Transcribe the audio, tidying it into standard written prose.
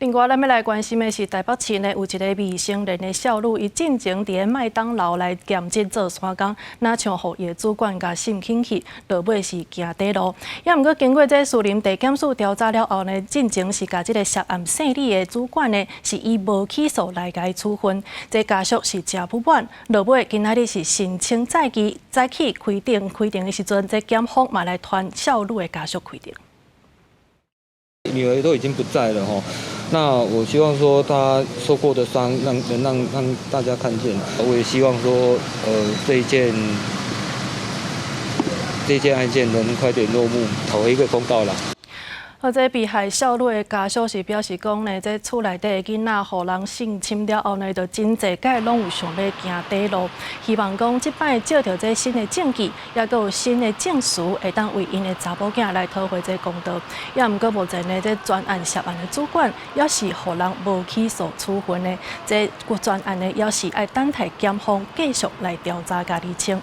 另外，咱要来关心的是台北市呢有一个未成年的少女，伊进前伫麦当劳来兼职做山工，哪像互伊主管甲性侵去，落尾是行底路。也毋过经过这士林地检署调查了后呢，进前是甲这个涉案姓李的主管呢，是以无起诉来甲伊处分。这家属是真不满，落尾今仔日是申请再起开庭的时阵，这检方嘛来传少女的家属开庭。女儿都已经不在了哈，那我希望说她受过的伤能让大家看见，我也希望说这一件案件能快点落幕，讨回一个公道啦。这被害少女的家属是表示讲呢，这厝内底的囡仔互人性侵了后呢，就真济届拢有想要行底路，希望讲即摆借着这新的证据，也阁有新的证词，会当为因的查某囝来讨回这公道。也毋过目前呢，这专案涉案的主管也是互人无起诉处分的，这专案呢也是爱等待检方继续来调查甲厘清。